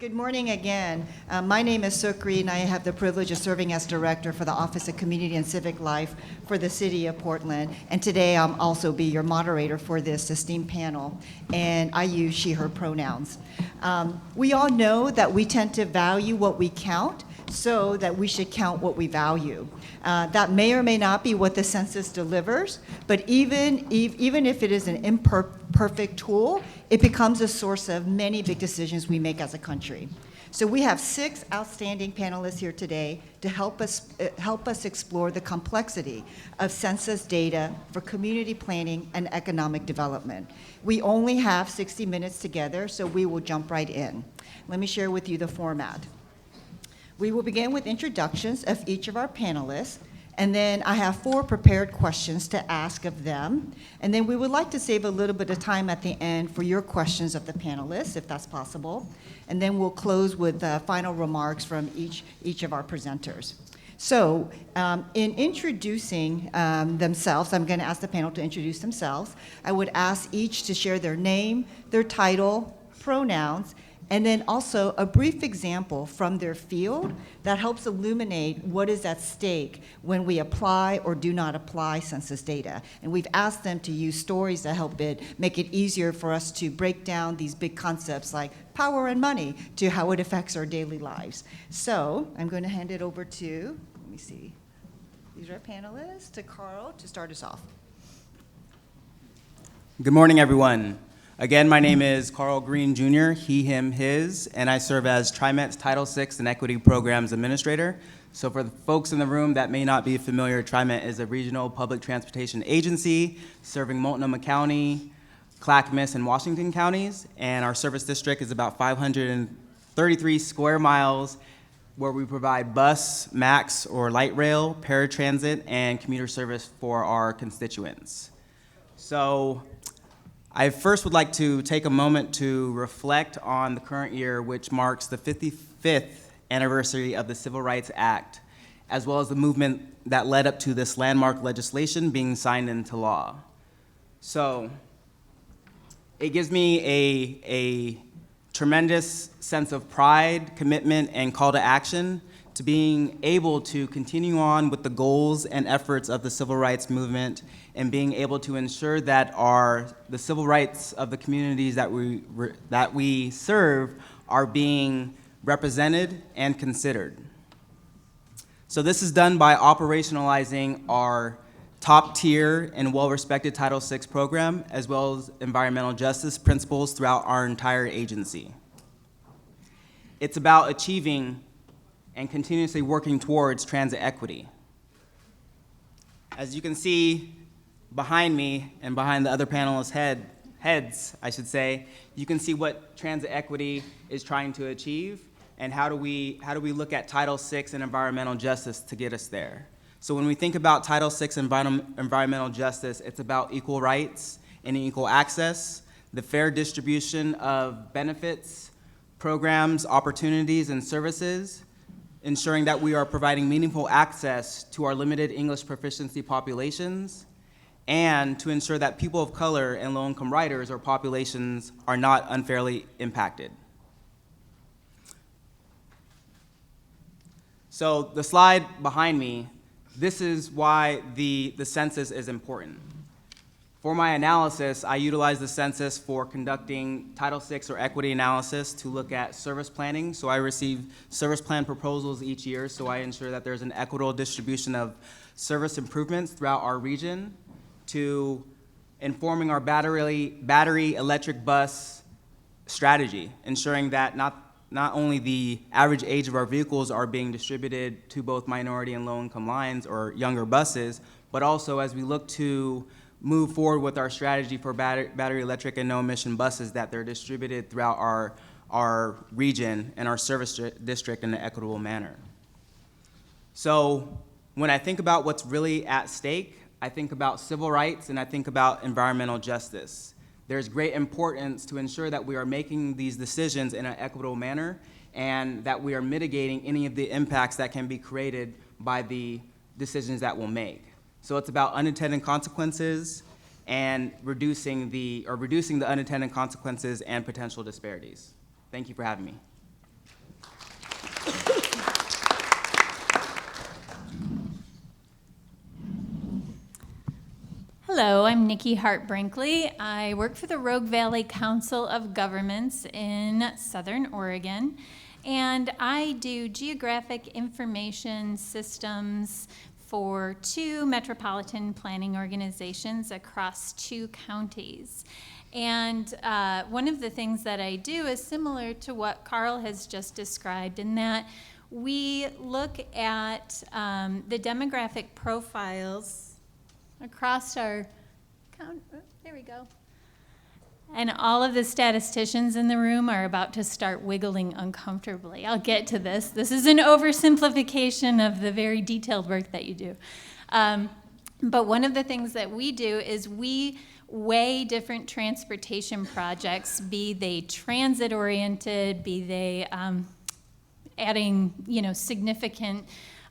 Good morning again. My name is Sukri, and I have the privilege of serving as director for the Office of Community and Civic Life for the City of Portland. And today I'll also be your moderator for this esteemed panel, and I use she, her pronouns. We all know that we tend to value what we count, so that we should count what we value. That may or may not be what the census delivers, but even if it is an imperfect tool, it becomes a source of many big decisions we make as a country. So we have 6 outstanding panelists here today to help us explore the complexity of census data for community planning and economic development. We only have 60 minutes together, so we will jump right in. Let me share with you the format. We will begin with introductions of each of our panelists, and then I have 4 prepared questions to ask of them. And then we would like to save a little bit of time at the end for your questions of the panelists, if that's possible. And then we'll close with final remarks from each of our presenters. So in introducing themselves, I'm going to ask the panel to introduce themselves. I would ask each to share their name, their title, pronouns, and then also a brief example from their field that helps illuminate what is at stake when we apply or do not apply census data. And we've asked them to use stories to help make it easier for us to break down these big concepts like power and money to how it affects our daily lives. So I'm going to hand it over to, let me see, these are our panelists, to Carl to start us off. Good morning, everyone. Again, my name is Carl Green Jr., he, him, his, and I serve as TriMet's Title VI and Equity Programs Administrator. So for the folks in the room that may not be familiar, TriMet is a regional public transportation agency serving Multnomah County, Clackamas, and Washington counties, and our service district is about 533 square miles where we provide bus, MAX, or light rail, paratransit, and commuter service for our constituents. So I first would like to take a moment to reflect on the current year, which marks the 55th anniversary of the Civil Rights Act, as well as the movement that led up to this landmark legislation being signed into law. So it gives me a tremendous sense of pride, commitment, and call to action to being able to continue on with the goals and efforts of the civil rights movement and being able to ensure that the civil rights of the communities that we serve are being represented and considered. So this is done by operationalizing our top tier and well-respected Title VI program, as well as environmental justice principles throughout our entire agency. It's about achieving and continuously working towards transit equity. As you can see behind me and behind the other panelists' heads, I should say, you can see what transit equity is trying to achieve and how do we look at Title VI and environmental justice to get us there. So when we think about Title VI environmental justice, it's about equal rights and equal access, the fair distribution of benefits, programs, opportunities, and services, ensuring that we are providing meaningful access to our limited English proficiency populations, and to ensure that people of color and low-income riders or populations are not unfairly impacted. So the slide behind me, this is why the census is important. For my analysis, I utilize the census for conducting Title VI or equity analysis to look at service planning. So I receive service plan proposals each year, so I ensure that there's an equitable distribution of service improvements throughout our region, to informing our battery electric bus strategy, ensuring that not only the average age of our vehicles are being distributed to both minority and low-income lines or younger buses, but also as we look to move forward with our strategy for battery electric and no-emission buses, that they're distributed throughout our region and our service district in an equitable manner. So when I think about what's really at stake, I think about civil rights and I think about environmental justice. There's great importance to ensure that we are making these decisions in an equitable manner and that we are mitigating any of the impacts that can be created by the decisions that we'll make. So it's about unintended consequences and reducing the unintended consequences and potential disparities. Thank you for having me. Hello, I'm Nikki Hart-Brinkley. I work for the Rogue Valley Council of Governments in Southern Oregon, and I do geographic information systems for 2 metropolitan planning organizations across 2 counties. And one of the things that I do is similar to what Carl has just described, in that we look at the demographic profiles across our count. Oh, there we go. And all of the statisticians in the room are about to start wiggling uncomfortably. I'll get to this. This is an oversimplification of the very detailed work that you do. But one of the things that we do is we weigh different transportation projects, be they transit-oriented, be they adding, significant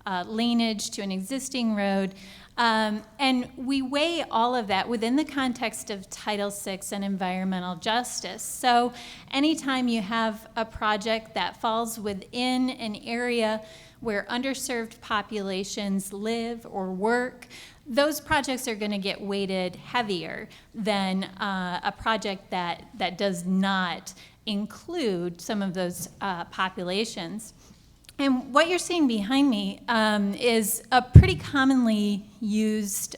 laneage to an existing road. And we weigh all of that within the context of Title VI and environmental justice. So anytime you have a project that falls within an area where underserved populations live or work, those projects are going to get weighted heavier than a project that does not include some of those populations. And what you're seeing behind me is a pretty commonly used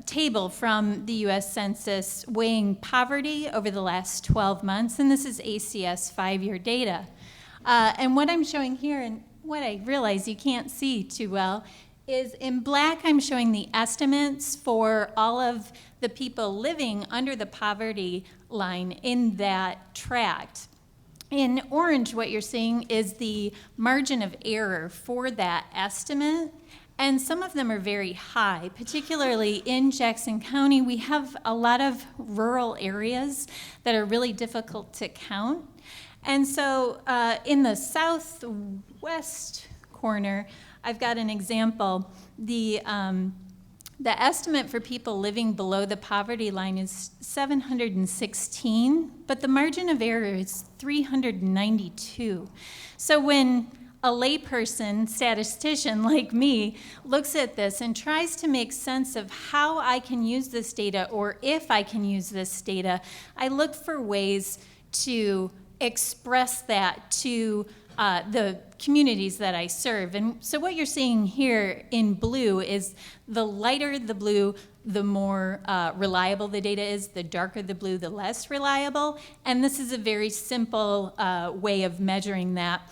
table from the U.S. Census weighing poverty over the last 12 months, and this is ACS 5-year data. And what I'm showing here, and what I realize you can't see too well, is in black I'm showing the estimates for all of the people living under the poverty line in that tract. In orange, what you're seeing is the margin of error for that estimate, and some of them are very high. Particularly in Jackson County, we have a lot of rural areas that are really difficult to count. And so in the southwest corner, I've got an example. The estimate for people living below the poverty line is 716, but the margin of error is 392. So when a layperson, statistician like me, looks at this and tries to make sense of how I can use this data, or if I can use this data, I look for ways to express that to the communities that I serve. And so what you're seeing here in blue is the lighter the blue, the more reliable the data is. The darker the blue, the less reliable. And this is a very simple way of measuring that.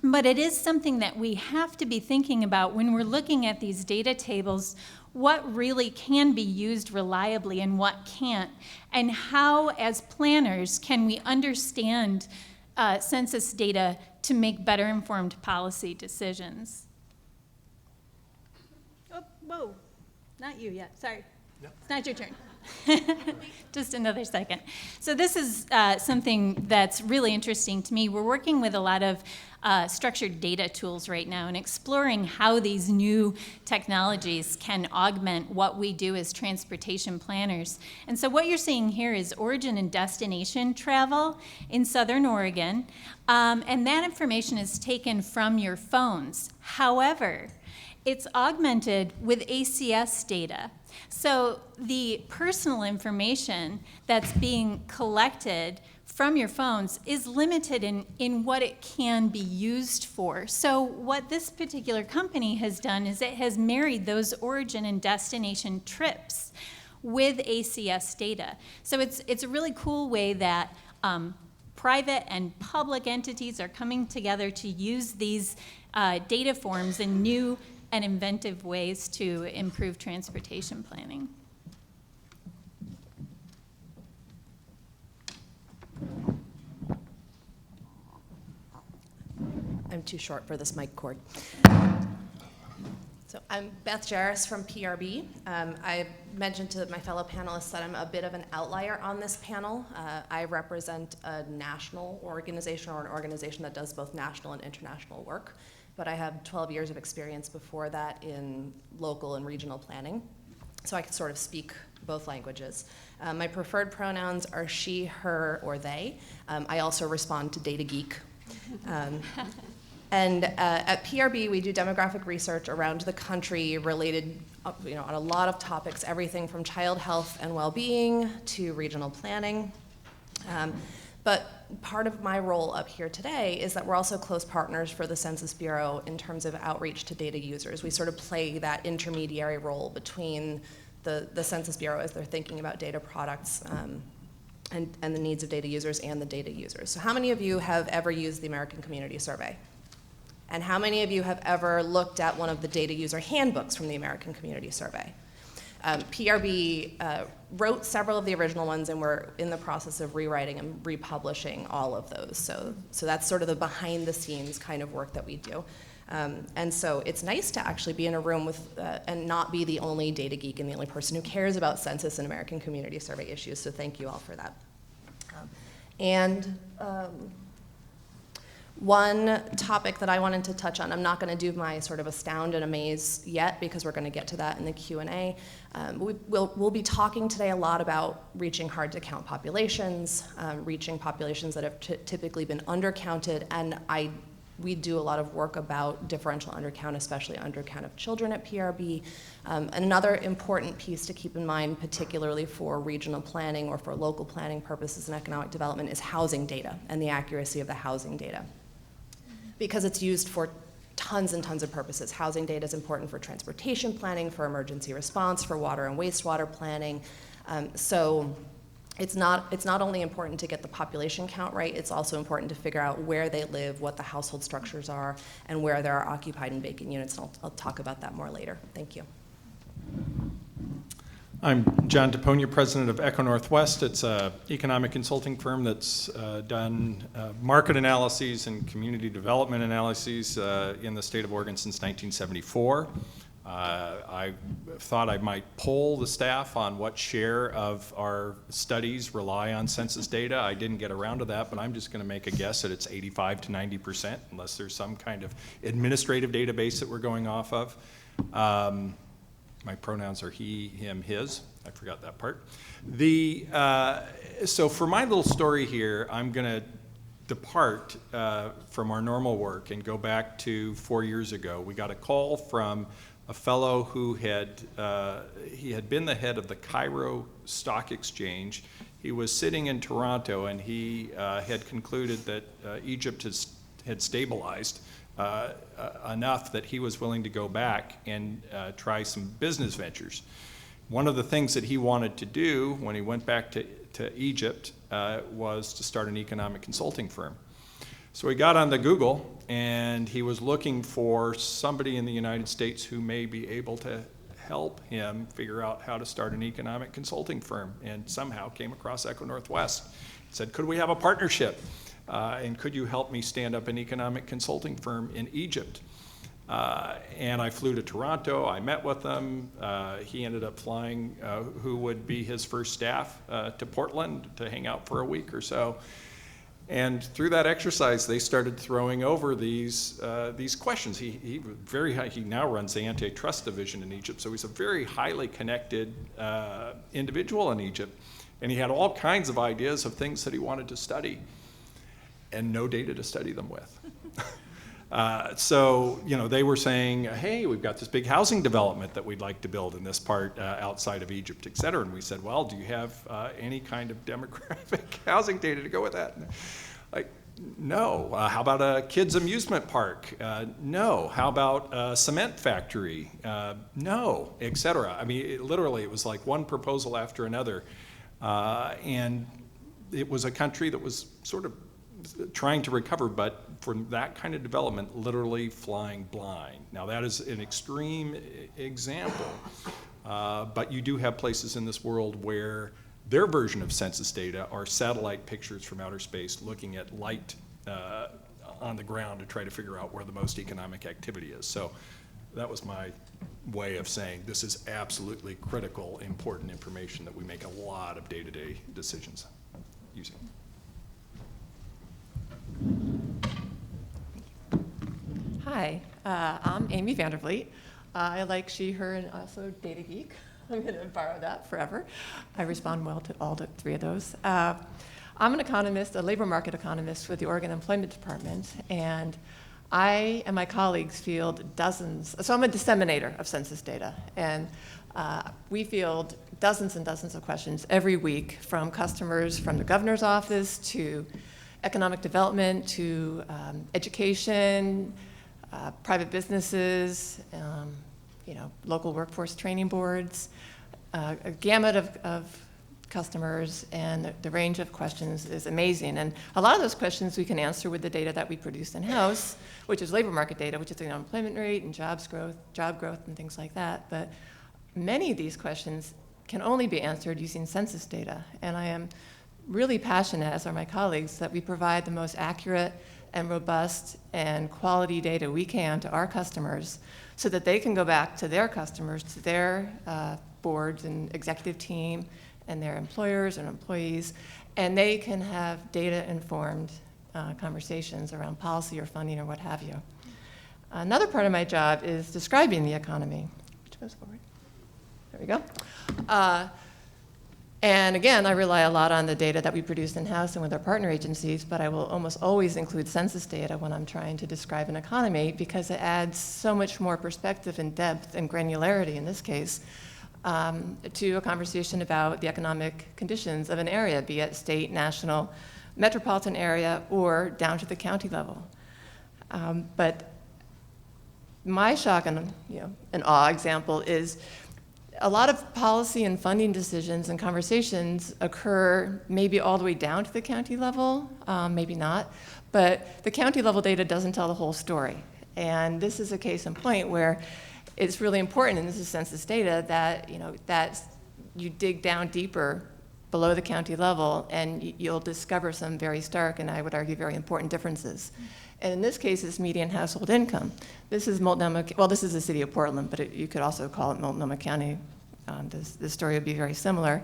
But it is something that we have to be thinking about when we're looking at these data tables. What really can be used reliably and what can't, and how, as planners, can we understand census data to make better informed policy decisions. Oh, whoa, not you yet, sorry. Yep. It's not your turn. Just another second. So this is something that's really interesting to me. We're working with a lot of structured data tools right now and exploring how these new technologies can augment what we do as transportation planners. And so what you're seeing here is origin and destination travel in Southern Oregon, and that information is taken from your phones. However, it's augmented with ACS data. So the personal information that's being collected from your phones is limited in what it can be used for. So what this particular company has done is it has married those origin and destination trips with ACS data. So it's a really cool way that private and public entities are coming together to use these data forms in new and inventive ways to improve transportation planning. I'm too short for this mic cord. So I'm Beth Jarris from PRB. I mentioned to my fellow panelists that I'm a bit of an outlier on this panel. I represent a national organization, or an organization that does both national and international work, but I have 12 years of experience before that in local and regional planning, so I can sort of speak both languages. My preferred pronouns are she, her, or they. I also respond to Data Geek. And at PRB, we do demographic research around the country related on a lot of topics, everything from child health and well-being to regional planning. But part of my role up here today is that we're also close partners for the Census Bureau in terms of outreach to data users. We sort of play that intermediary role between the Census Bureau as they're thinking about data products and the needs of data users and the data users. So how many of you have ever used the American Community Survey? And how many of you have ever looked at one of the data user handbooks from the American Community Survey? PRB wrote several of the original ones, and we're in the process of rewriting and republishing all of those. So that's sort of the behind-the-scenes kind of work that we do. And so it's nice to actually be in a room with, and not be the only data geek and the only person who cares about census and American Community Survey issues, so thank you all for that. One topic that I wanted to touch on, I'm not going to do my sort of astound and amaze yet because we're going to get to that in the Q&A. We'll be talking today a lot about reaching hard-to-count populations, reaching populations that have typically been undercounted, and we do a lot of work about differential undercount, especially undercount of children at PRB. Another important piece to keep in mind, particularly for regional planning or for local planning purposes and economic development, is housing data and the accuracy of the housing data. Because it's used for tons and tons of purposes. Housing data is important for transportation planning, for emergency response, for water and wastewater planning. So it's not only important to get the population count right, it's also important to figure out where they live, what the household structures are, and where there are occupied and vacant units. And I'll talk about that more later. Thank you. I'm John DePonia, president of Echo Northwest. It's an economic consulting firm that's done market analyses and community development analyses in the state of Oregon since 1974. I thought I might poll the staff on what share of our studies rely on census data. I didn't get around to that, but I'm just going to make a guess that it's 85 to 90%, unless there's some kind of administrative database that we're going off of. My pronouns are he, him, his. I forgot that part. So for my little story here, I'm going to depart from our normal work and go back to 4 years ago. We got a call from a fellow who he had been the head of the Cairo Stock Exchange. He was sitting in Toronto, and he had concluded that Egypt had stabilized enough that he was willing to go back and try some business ventures. One of the things that he wanted to do when he went back to Egypt was to start an economic consulting firm. So he got on the Google, and he was looking for somebody in the United States who may be able to help him figure out how to start an economic consulting firm, and somehow came across Echo Northwest. He said, could we have a partnership? And could you help me stand up an economic consulting firm in Egypt? And I flew to Toronto. I met with him. He ended up flying who would be his first staff to Portland to hang out for a week or so. And through that exercise, they started throwing over these questions. He now runs the antitrust division in Egypt, so he's a very highly connected individual in Egypt. And he had all kinds of ideas of things that he wanted to study, and no data to study them with. So, they were saying, hey, we've got this big housing development that we'd like to build in this part outside of Egypt, et cetera. And we said, well, do you have any kind of demographic housing data to go with that? Like, no. How about a kids' amusement park? No. How about a cement factory? No, et cetera. I mean, it was like one proposal after another. And it was a country that was sort of trying to recover, but for that kind of development, literally flying blind. Now, that is an extreme example, but you do have places in this world where their version of census data are satellite pictures from outer space looking at light on the ground to try to figure out where the most economic activity is. So that was my way of saying this is absolutely critical, important information that we make a lot of day-to-day decisions using. Hi, I'm Amy Vandervliet. I like she, her, and also data geek. I'm going to borrow that forever. I respond well to all three of those. I'm an economist, a labor market economist with the Oregon Employment Department, and I and my colleagues field dozens, so I'm a disseminator of census data, and we field dozens and dozens of questions every week from customers from the governor's office to economic development to education, private businesses, local workforce training boards, a gamut of customers, and the range of questions is amazing. And a lot of those questions we can answer with the data that we produce in-house, which is labor market data, which is the unemployment rate and job growth and things like that. But many of these questions can only be answered using census data. And I am really passionate, as are my colleagues, that we provide the most accurate and robust and quality data we can to our customers so that they can go back to their customers, to their boards and executive team and their employers and employees, and they can have data-informed conversations around policy or funding or what have you. Another part of my job is describing the economy, which goes forward. There we go. And again, I rely a lot on the data that we produce in-house and with our partner agencies, but I will almost always include census data when I'm trying to describe an economy because it adds so much more perspective and depth and granularity, in this case, to a conversation about the economic conditions of an area, be it state, national, metropolitan area, or down to the county level. But my shock and awe example is a lot of policy and funding decisions and conversations occur maybe all the way down to the county level, maybe not, but the county level data doesn't tell the whole story. And this is a case in point where it's really important, and this is census data, that that you dig down deeper below the county level and you'll discover some very stark and I would argue very important differences. And in this case, it's median household income. This is this is the city of Portland, but you could also call it Multnomah County. This story would be very similar.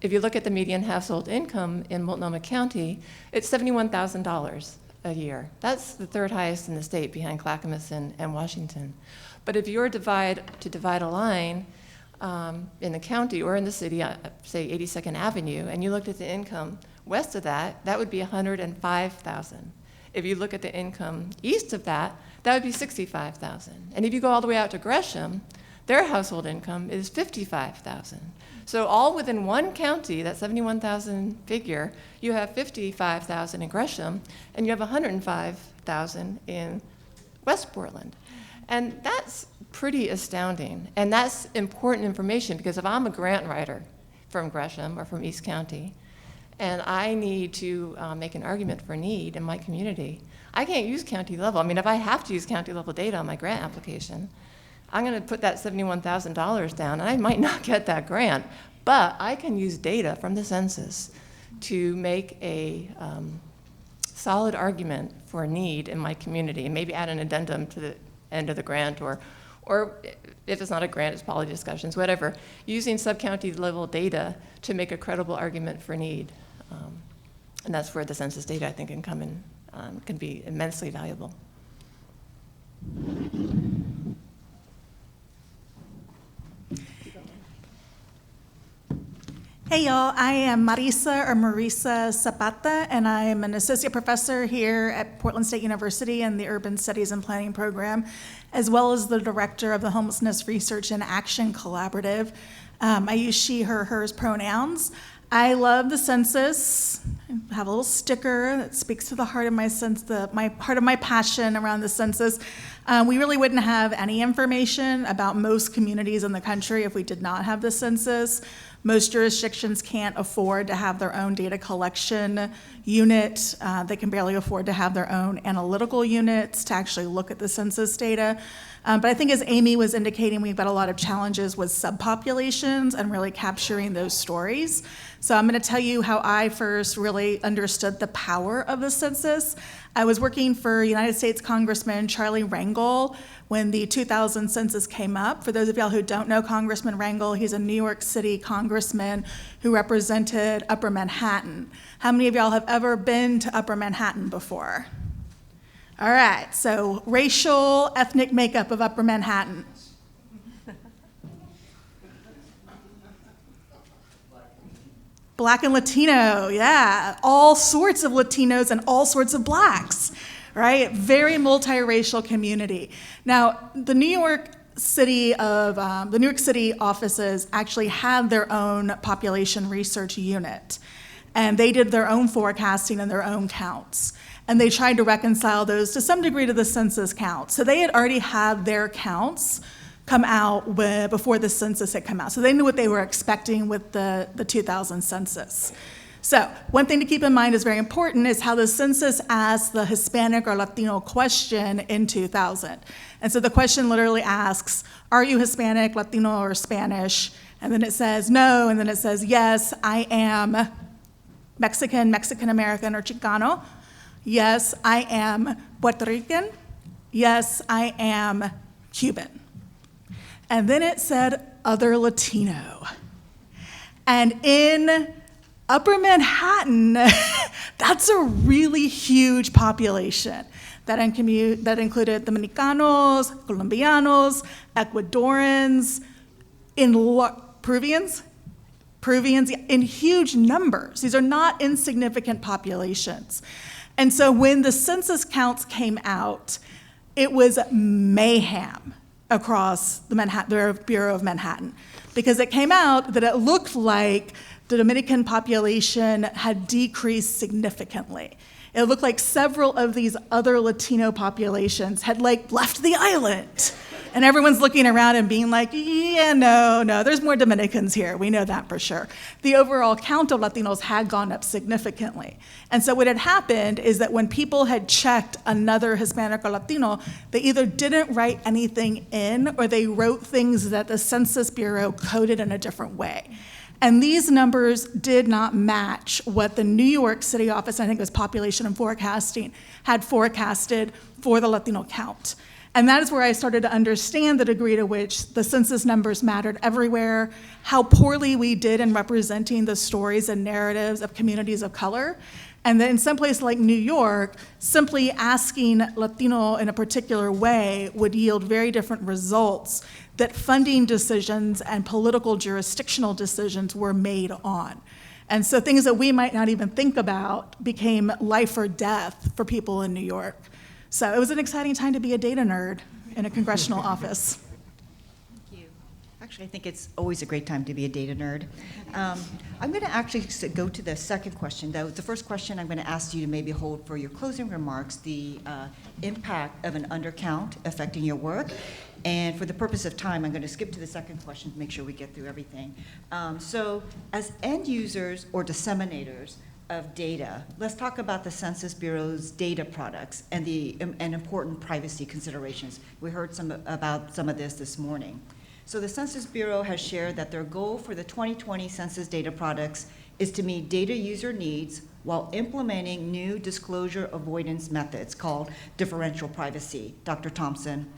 If you look at the median household income in Multnomah County, it's $71,000 a year. That's the third highest in the state behind Clackamas and Washington. But if you were to divide a line in the county or in the city, say 82nd Avenue, and you looked at the income west of that, that would be $105,000. If you look at the income east of that, that would be $65,000. And if you go all the way out to Gresham, their household income is $55,000. So all within one county, that 71,000 figure, you have 55,000 in Gresham, and you have 105,000 in West Portland. And that's pretty astounding. And that's important information because if I'm a grant writer from Gresham or from East County, and I need to make an argument for need in my community, I can't use county level. I mean, if I have to use county level data on my grant application, I'm going to put that $71,000 down, and I might not get that grant, but I can use data from the census to make a solid argument for a need in my community, and maybe add an addendum to the end of the grant, or if it's not a grant, it's policy discussions, whatever, using sub-county level data to make a credible argument for need. And that's where the census data, I think, can come in, can be immensely valuable. Hey y'all, I am Marisa Zapata, and I am an associate professor here at Portland State University in the Urban Studies and Planning program, as well as the director of the Homelessness Research and Action Collaborative. I use she, her, hers pronouns. I love the census. I have a little sticker that speaks to the heart of my passion around the census. We really wouldn't have any information about most communities in the country if we did not have the census. Most jurisdictions can't afford to have their own data collection unit. They can barely afford to have their own analytical units to actually look at the census data. But I think as Amy was indicating, we've got a lot of challenges with subpopulations and really capturing those stories. So I'm going to tell you how I first really understood the power of the census. I was working for United States Congressman Charlie Rangel when the 2000 census came up. For those of y'all who don't know Congressman Rangel, he's a New York City congressman who represented Upper Manhattan. How many of y'all have ever been to Upper Manhattan before? All right, so racial, ethnic makeup of Upper Manhattan. Black and Latino, yeah. All sorts of Latinos and all sorts of blacks, right? Very multiracial community. Now, the New York City offices actually had their own population research unit, and they did their own forecasting and their own counts. And they tried to reconcile those to some degree to the census count. So they had already had their counts come out before the census had come out. So they knew what they were expecting with the 2000 census. So one thing to keep in mind is very important is how the census asked the Hispanic or Latino question in 2000. And so the question literally asks, are you Hispanic, Latino, or Spanish? And then it says no, and then it says, yes, I am Mexican, Mexican-American, or Chicano. Yes, I am Puerto Rican. Yes, I am Cuban. And then it said other Latino. And in Upper Manhattan, that's a really huge population that included Dominicanos, Colombianos, Ecuadorians, Peruvians in huge numbers. These are not insignificant populations. And so when the census counts came out, it was mayhem across the Bureau of Manhattan, because it came out that it looked like the Dominican population had decreased significantly. It looked like several of these other Latino populations had left the island. And everyone's looking around and being like, yeah, no, there's more Dominicans here. We know that for sure. The overall count of Latinos had gone up significantly. And so what had happened is that when people had checked another Hispanic or Latino, they either didn't write anything in or they wrote things that the Census Bureau coded in a different way. And these numbers did not match what the New York City office, I think it was Population and Forecasting, had forecasted for the Latino count. And that is where I started to understand the degree to which the census numbers mattered everywhere, how poorly we did in representing the stories and narratives of communities of color. And then in some place like New York, simply asking Latino in a particular way would yield very different results that funding decisions and political jurisdictional decisions were made on. And so things that we might not even think about became life or death for people in New York. So it was an exciting time to be a data nerd in a congressional office. Thank you. Actually, I think it's always a great time to be a data nerd. I'm going to actually go to the second question, though. The first question I'm going to ask you to maybe hold for your closing remarks, the impact of an undercount affecting your work. And for the purpose of time, I'm going to skip to the second question to make sure we get through everything. So as end users or disseminators of data, let's talk about the Census Bureau's data products and important privacy considerations. We heard about some of this morning. So the Census Bureau has shared that their goal for the 2020 census data products is to meet data user needs while implementing new disclosure avoidance methods called differential privacy. Dr. Thompson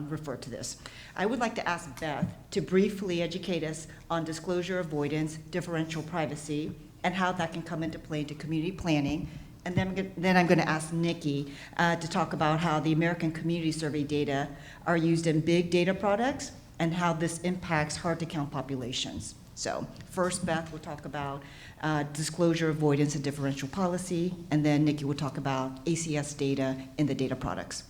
referred to this. I would like to ask Beth to briefly educate us on disclosure avoidance, differential privacy, and how that can come into play into community planning. And then I'm going to ask Nikki to talk about how the American Community Survey data are used in big data products and how this impacts hard-to-count populations. So first, Beth will talk about disclosure avoidance and differential policy, and then Nikki will talk about ACS data in the data products.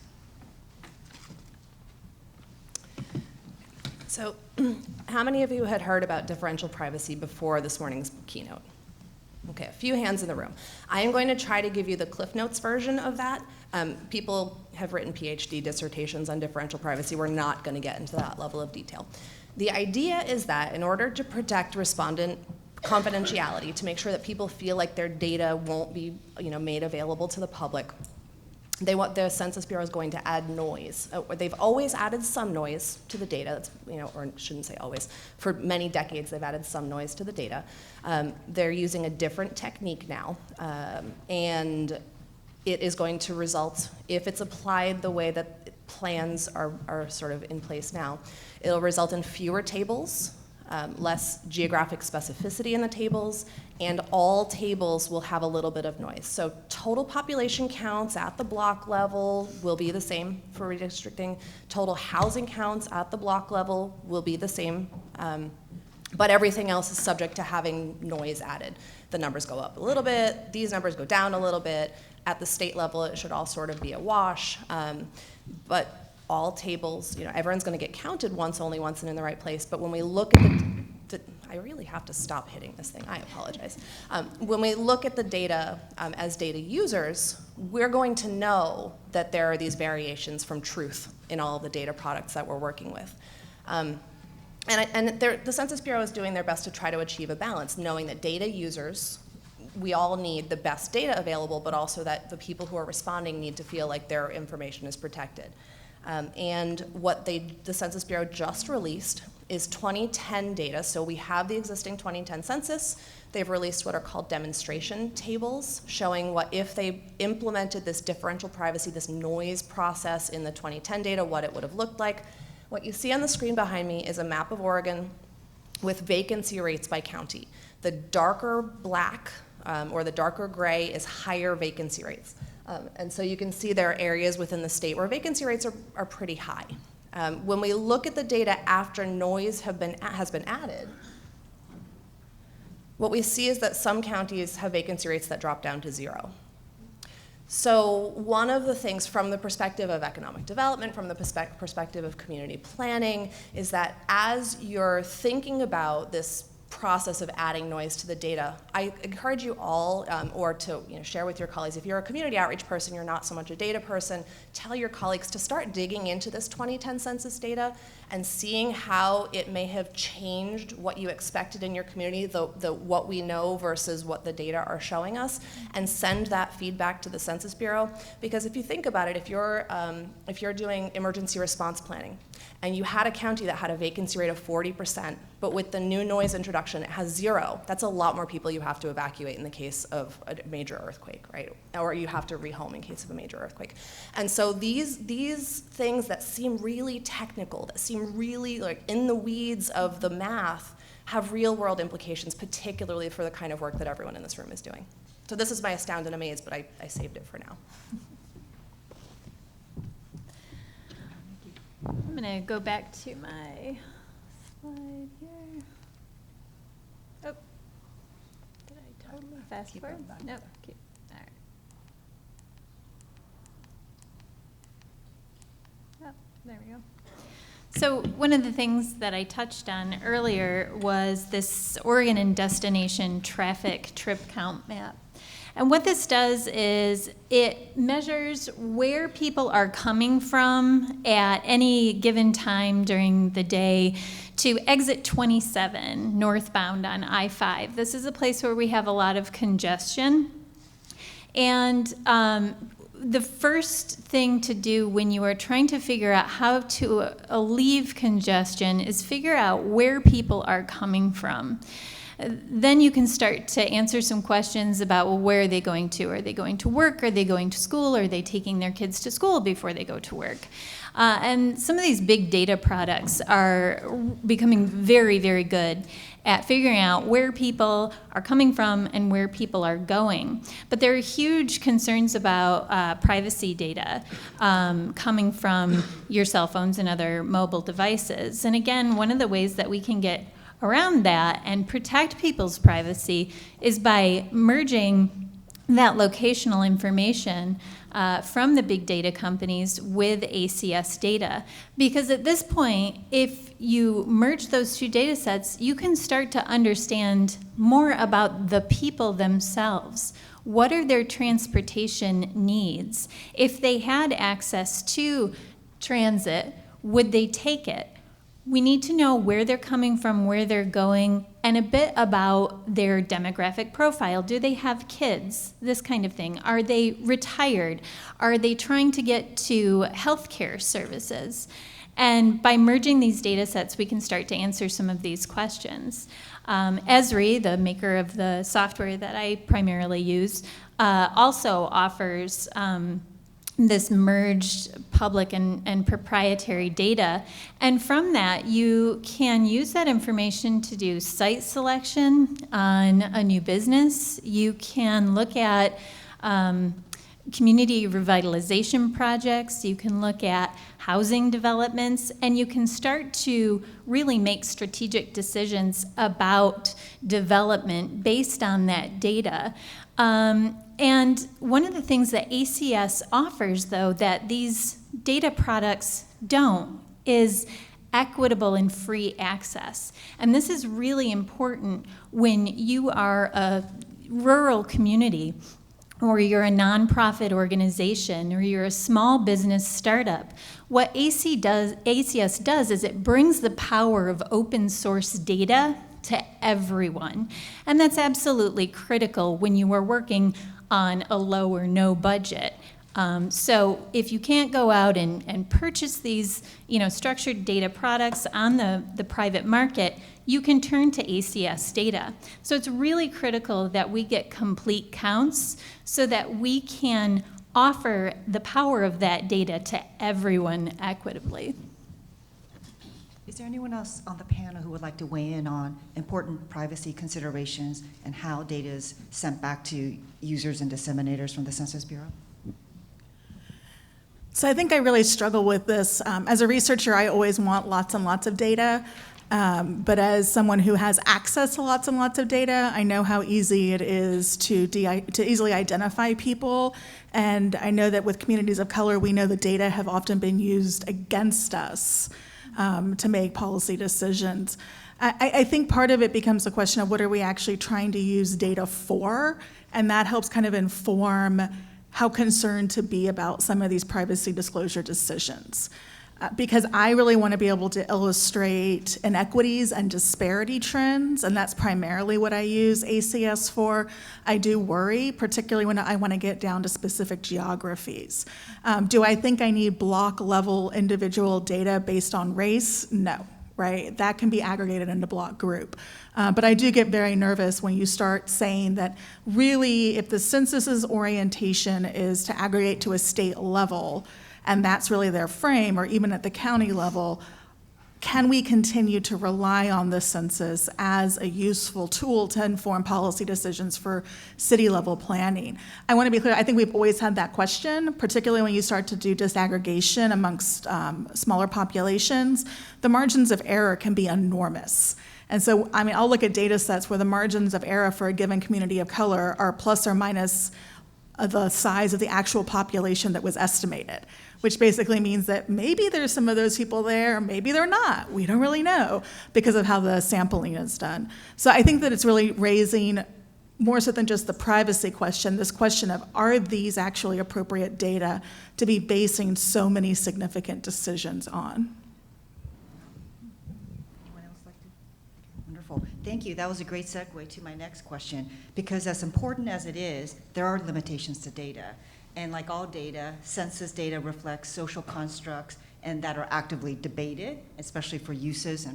So how many of you had heard about differential privacy before this morning's keynote? Okay, a few hands in the room. I am going to try to give you the Cliff Notes version of that. People have written PhD dissertations on differential privacy. We're not going to get into that level of detail. The idea is that in order to protect respondent confidentiality, to make sure that people feel like their data won't be made available to the public, the Census Bureau is going to add noise. They've always added some noise to the data. That's, or shouldn't say always. For many decades, they've added some noise to the data. They're using a different technique now, and it is going to result, if it's applied the way that plans are sort of in place now, it'll result in fewer tables, less geographic specificity in the tables, and all tables will have a little bit of noise. So total population counts at the block level will be the same for redistricting. Total housing counts at the block level will be the same. but everything else is subject to having noise added. The numbers go up a little bit, these numbers go down a little bit. At the state level, it should all sort of be a wash, but all tables, everyone's going to get counted only once and in the right place. But when we look at I really have to stop hitting this thing, I apologize. When we look at the data as data users, we're going to know that there are these variations from truth in all of the data products that we're working with. The Census Bureau is doing their best to try to achieve a balance, knowing that data users, we all need the best data available, but also that the people who are responding need to feel like their information is protected. And what the Census Bureau just released is 2010 data. So we have the existing 2010 census. They've released what are called demonstration tables, showing what if they implemented this differential privacy, this noise process in the 2010 data, what it would have looked like. What you see on the screen behind me is a map of Oregon with vacancy rates by county. The darker black or the darker gray is higher vacancy rates. And so you can see there are areas within the state where vacancy rates are pretty high. When we look at the data after noise has been added, what we see is that some counties have vacancy rates that drop down to 0. So one of the things from the perspective of economic development, from the perspective of community planning, is that as you're thinking about this process of adding noise to the data, I encourage you all, or to share with your colleagues, if you're a community outreach person, you're not so much a data person, tell your colleagues to start digging into this 2010 census data and seeing how it may have changed what you expected in your community, what we know versus what the data are showing us, and send that feedback to the Census Bureau. Because if you think about it, if you're doing emergency response planning, and you had a county that had a vacancy rate of 40%, but with the new noise introduction, it has 0. That's a lot more people you have to evacuate in the case of a major earthquake, right? Or you have to rehome in case of a major earthquake. And so these things that seem really technical, that seem really like in the weeds of the math, have real world implications, particularly for the kind of work that everyone in this room is doing. So this is my astound and amaze, but I saved it for now. I'm going to go back to my slide here. Oh, did I totally fast forward? Nope. Keep. All right. Oh, there we go. So one of the things that I touched on earlier was this Oregon and destination traffic trip count map. And what this does is it measures where people are coming from at any given time during the day to exit 27 northbound on I-5. This is a place where we have a lot of congestion. And the first thing to do when you are trying to figure out how to alleviate congestion is figure out where people are coming from. Then you can start to answer some questions about, well, where are they going to? Are they going to work? Are they going to school? Are they taking their kids to school before they go to work? And some of these big data products are becoming very, very good at figuring out where people are coming from and where people are going. But there are huge concerns about privacy data coming from your cell phones and other mobile devices. And again, one of the ways that we can get around that and protect people's privacy is by merging that locational information from the big data companies with ACS data. Because at this point, if you merge those two data sets, you can start to understand more about the people themselves. What are their transportation needs? If they had access to transit, would they take it? We need to know where they're coming from, where they're going, and a bit about their demographic profile. Do they have kids? This kind of thing. Are they retired? Are they trying to get to healthcare services? And by merging these data sets, we can start to answer some of these questions. Esri, the maker of the software that I primarily use, also offers this merged public and proprietary data. And from that, you can use that information to do site selection on a new business. You can look at community revitalization projects, you can look at housing developments, and you can start to really make strategic decisions about development based on that data. And one of the things that ACS offers, though, that these data products don't, is equitable and free access. And this is really important when you are a rural community, or you're a nonprofit organization, or you're a small business startup. What ACS does is it brings the power of open source data to everyone. And that's absolutely critical when you are working on a low or no budget. So if you can't go out and purchase these, structured data products on the private market, you can turn to ACS data. So it's really critical that we get complete counts so that we can offer the power of that data to everyone equitably. Is there anyone else on the panel who would like to weigh in on important privacy considerations and how data is sent back to users and disseminators from the Census Bureau? So I think I really struggle with this. As a researcher, I always want lots and lots of data. But as someone who has access to lots and lots of data, I know how easy it is to easily identify people. And I know that with communities of color, we know the data have often been used against us to make policy decisions. I think part of it becomes a question of what are we actually trying to use data for? And that helps kind of inform how concerned to be about some of these privacy disclosure decisions. Because I really want to be able to illustrate inequities and disparity trends, and that's primarily what I use ACS for. I do worry, particularly when I want to get down to specific geographies. Do I think I need block-level individual data based on race? No, right? That can be aggregated into block group. But I do get very nervous when you start saying that really, if the census's orientation is to aggregate to a state level, and that's really their frame, or even at the county level, can we continue to rely on the census as a useful tool to inform policy decisions for city-level planning? I want to be clear, I think we've always had that question, particularly when you start to do disaggregation amongst smaller populations. The margins of error can be enormous. And so, I'll look at data sets where the margins of error for a given community of color are plus or minus the size of the actual population that was estimated, which basically means that maybe there's some of those people there, maybe they're not. We don't really know because of how the sampling is done. So I think that it's really raising, more so than just the privacy question, this question of, are these actually appropriate data to be basing so many significant decisions on? Anyone else like to? Wonderful. Thank you. That was a great segue to my next question, because as important as it is, there are limitations to data. And like all data, census data reflects social constructs and that are actively debated, especially for uses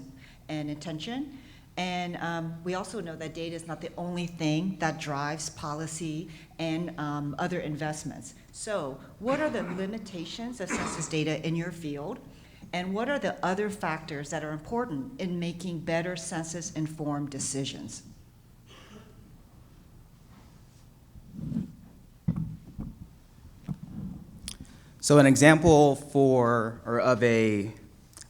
and intention. And we also know that data is not the only thing that drives policy and other investments. So what are the limitations of census data in your field? And what are the other factors that are important in making better census-informed decisions? So an example of a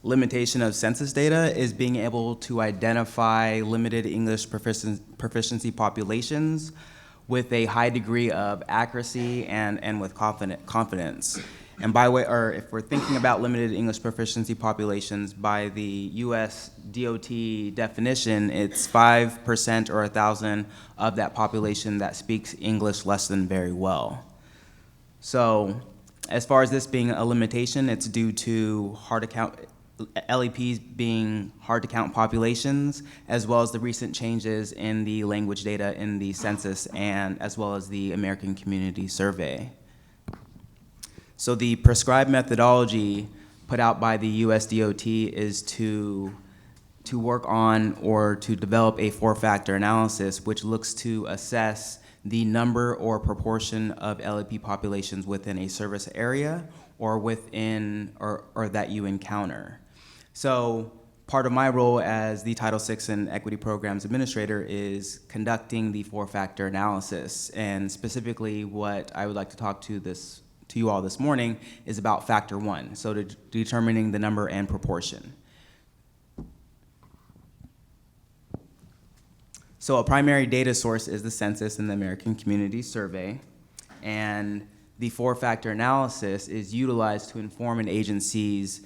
limitation of census data is being able to identify limited English proficiency populations with a high degree of accuracy and with confidence. And if we're thinking about limited English proficiency populations, by the US DOT definition, it's 5% or 1,000 of that population that speaks English less than very well. So, as far as this being a limitation, it's due to LEPs being hard to count populations, as well as the recent changes in the language data in the census and as well as the American Community Survey. So the prescribed methodology put out by the US DOT is to work on or to develop a 4-factor analysis which looks to assess the number or proportion of LEP populations within a service area or within or that you encounter. So part of my role as the Title VI and Equity Programs Administrator is conducting the four-factor analysis. And specifically what I would like to talk to you all this morning is about factor one, so determining the number and proportion. So a primary data source is the census and the American Community Survey, and the four-factor analysis is utilized to inform an agency's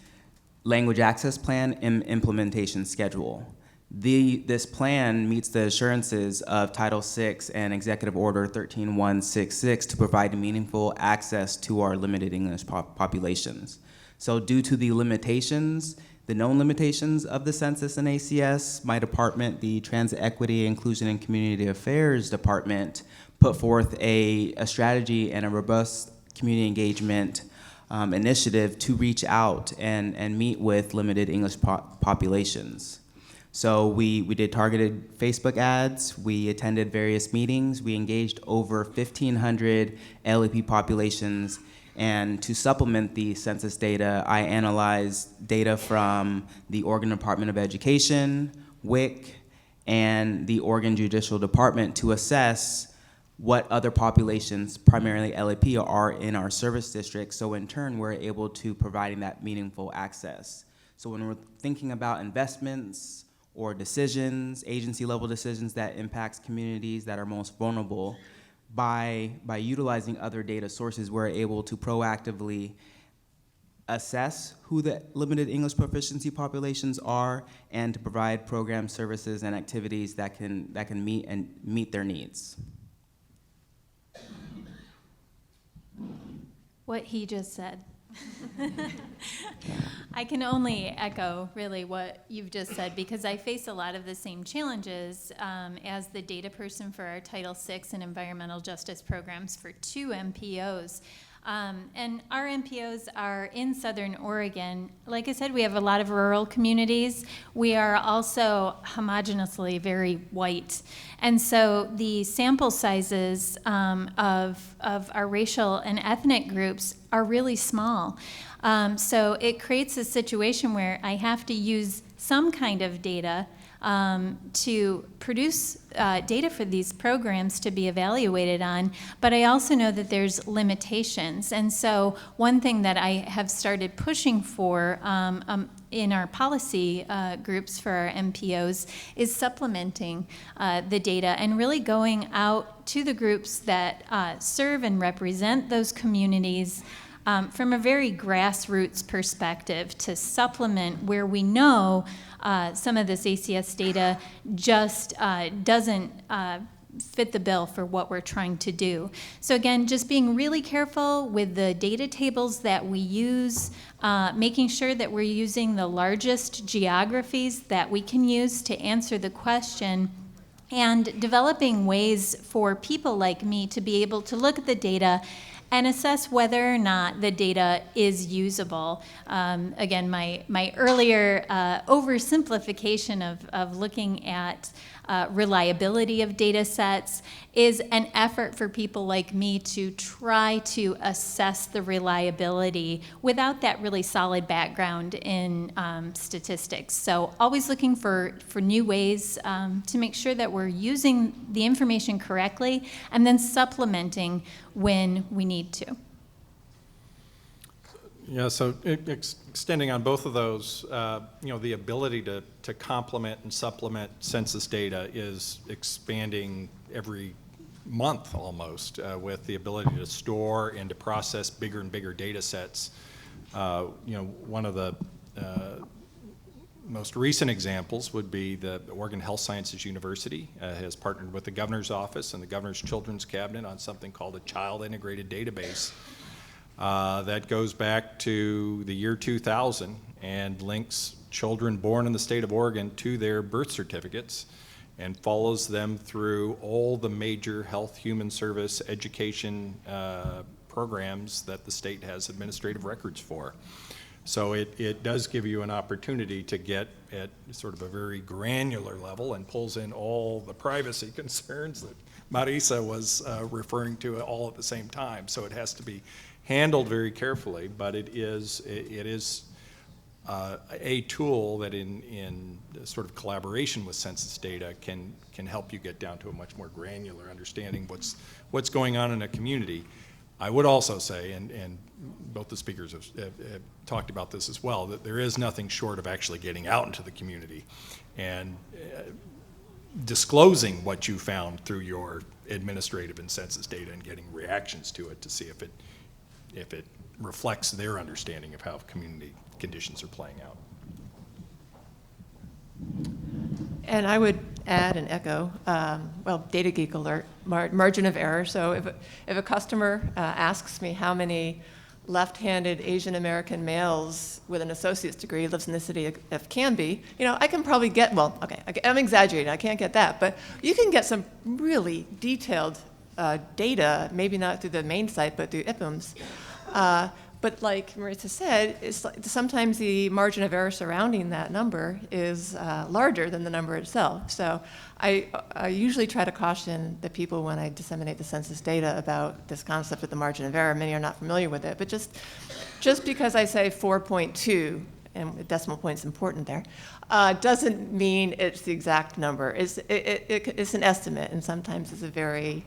language access plan and implementation schedule. This plan meets the assurances of Title VI and Executive Order 13166 to provide meaningful access to our limited English populations. So due to the limitations, the known limitations of the census and ACS, my department, the Transit Equity, Inclusion, and Community Affairs Department, put forth a strategy and a robust community engagement initiative to reach out and meet with limited English populations. So we did targeted Facebook ads, we attended various meetings, we engaged over 1,500 LEP populations, and to supplement the census data, I analyzed data from the Oregon Department of Education, WIC, and the Oregon Judicial Department to assess what other populations, primarily LEP, are in our service district, so in turn we're able to providing that meaningful access. So when we're thinking about investments or decisions, agency-level decisions that impacts communities that are most vulnerable, by utilizing other data sources, we're able to proactively assess who the limited English proficiency populations are and to provide programs, services, and activities that can meet their needs. What he just said. I can only echo really what you've just said, because I face a lot of the same challenges as the data person for our Title VI and environmental justice programs for 2 MPOs. And our MPOs are in Southern Oregon. Like I said, we have a lot of rural communities. We are also homogeneously very white. And so the sample sizes of our racial and ethnic groups are really small. So it creates a situation where I have to use some kind of data to produce data for these programs to be evaluated on, but I also know that there's limitations. And so one thing that I have started pushing for in our policy groups for our MPOs is supplementing the data and really going out to the groups that serve and represent those communities from a very grassroots perspective to supplement where we know some of this ACS data just doesn't fit the bill for what we're trying to do. So again, just being really careful with the data tables that we use, making sure that we're using the largest geographies that we can use to answer the question, and developing ways for people like me to be able to look at the data and assess whether or not the data is usable. Again, my earlier oversimplification of looking at reliability of data sets is an effort for people like me to try to assess the reliability without that really solid background in statistics. So always looking for new ways to make sure that we're using the information correctly and then supplementing when we need to. Yeah, so extending on both of those, the ability to complement and supplement census data is expanding every month almost, with the ability to store and to process bigger and bigger data sets. One of the most recent examples would be the Oregon Health Sciences University has partnered with the governor's office and the governor's children's cabinet on something called a child integrated database. That goes back to the year 2000 and links children born in the state of Oregon to their birth certificates and follows them through all the major health, human service, education programs that the state has administrative records for. So it does give you an opportunity to get at sort of a very granular level and pulls in all the privacy concerns that Marisa was referring to all at the same time. So it has to be handled very carefully, but it is a tool that in sort of collaboration with census data can help you get down to a much more granular understanding what's going on in a community. I would also say, and both the speakers have talked about this as well, that there is nothing short of actually getting out into the community and disclosing what you found through your administrative and census data and getting reactions to it to see if it reflects their understanding of how community conditions are playing out. And I would add and echo, data geek alert, margin of error. So if a customer asks me how many left-handed Asian American males with an associate's degree lives in the city of Canby, I can probably get, I'm exaggerating, I can't get that, but you can get some really detailed data, maybe not through the main site, but through IPMs. But like Marissa said, sometimes the margin of error surrounding that number is larger than the number itself. So I usually try to caution the people when I disseminate the census data about this concept of the margin of error. Many are not familiar with it, but just because I say 4.2, and the decimal point's important there, doesn't mean it's the exact number. It's an estimate, and sometimes it's a very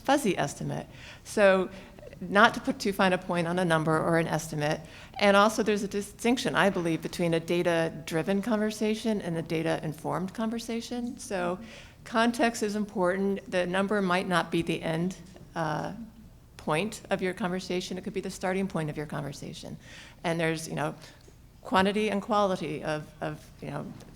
fuzzy estimate. So not to put too fine a point on a number or an estimate. And also there's a distinction, I believe, between a data-driven conversation and a data-informed conversation. So context is important. The number might not be the end point of your conversation. It could be the starting point of your conversation. And there's, quantity and quality of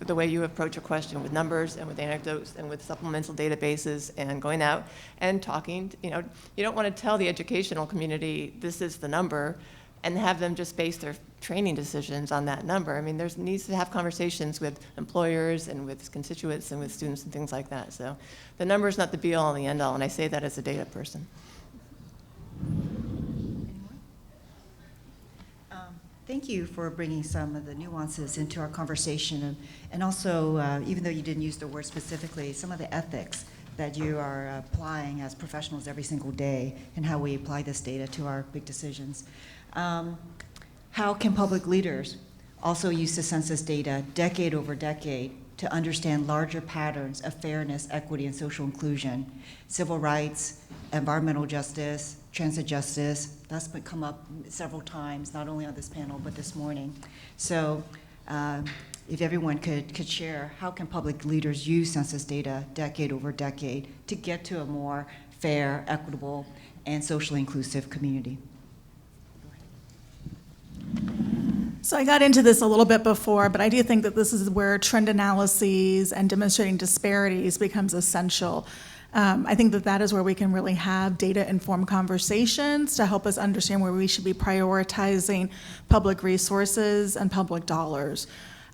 the way you approach a question with numbers and with anecdotes and with supplemental databases and going out and talking. You don't want to tell the educational community this is the number and have them just base their training decisions on that number. I mean, there needs to have conversations with employers and with constituents and with students and things like that. So the number is not the be-all and the end-all, and I say that as a data person. Thank you for bringing some of the nuances into our conversation, and also, even though you didn't use the word specifically, some of the ethics that you are applying as professionals every single day and how we apply this data to our big decisions. How can public leaders also use the census data decade over decade to understand larger patterns of fairness, equity, and social inclusion, civil rights, environmental justice, transit justice? That's been come up several times, not only on this panel, but this morning. So if everyone could share, how can public leaders use census data decade over decade to get to a more fair, equitable, and socially inclusive community? So I got into this a little bit before, but I do think that this is where trend analyses and demonstrating disparities becomes essential. I think that is where we can really have data-informed conversations to help us understand where we should be prioritizing public resources and public dollars.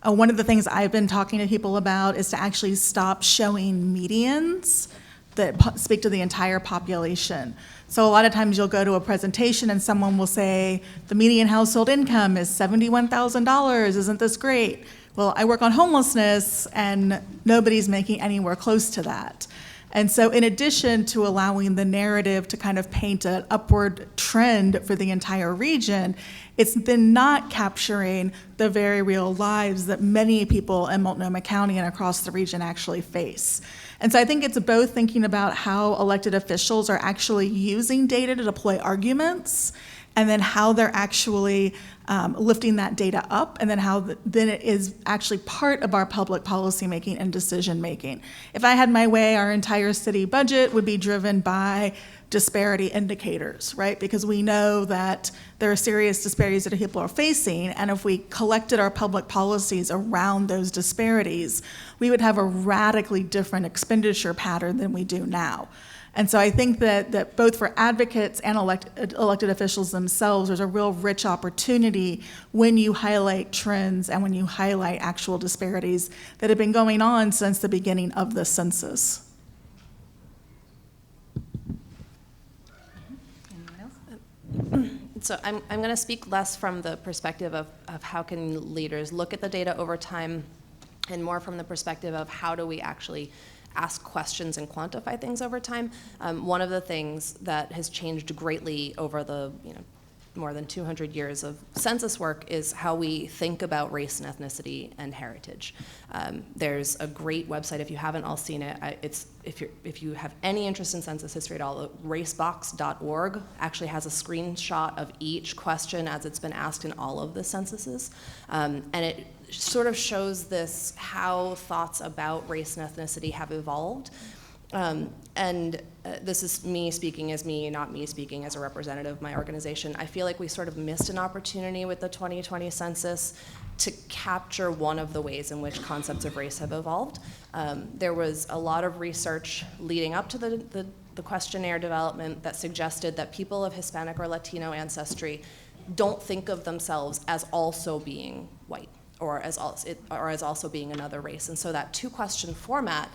One of the things I've been talking to people about is to actually stop showing medians that speak to the entire population. So a lot of times you'll go to a presentation and someone will say, the median household income is $71,000, isn't this great? Well, I work on homelessness and nobody's making anywhere close to that. And so in addition to allowing the narrative to kind of paint an upward trend for the entire region, it's been not capturing the very real lives that many people in Multnomah County and across the region actually face. And so I think it's both thinking about how elected officials are actually using data to deploy arguments, and then how they're actually lifting that data up, and then how then it is actually part of our public policy making and decision making. If I had my way, our entire city budget would be driven by disparity indicators, right? Because we know that there are serious disparities that people are facing, and if we collected our public policies around those disparities, we would have a radically different expenditure pattern than we do now. And so I think that both for advocates and elected officials themselves, there's a real rich opportunity when you highlight trends and when you highlight actual disparities that have been going on since the beginning of the census. Anyone else? So I'm going to speak less from the perspective of how can leaders look at the data over time, and more from the perspective of how do we actually ask questions and quantify things over time. One of the things that has changed greatly over the more than 200 years of census work is how we think about race and ethnicity and heritage. There's a great website, if you haven't all seen it, if you have any interest in census history at all, racebox.org actually has a screenshot of each question as it's been asked in all of the censuses. And it sort of shows this, how thoughts about race and ethnicity have evolved. This is me speaking as me, not me speaking as a representative of my organization. I feel like we sort of missed an opportunity with the 2020 census to capture one of the ways in which concepts of race have evolved. There was a lot of research leading up to the questionnaire development that suggested that people of Hispanic or Latino ancestry don't think of themselves as also being white or as also being another race. And so that two-question format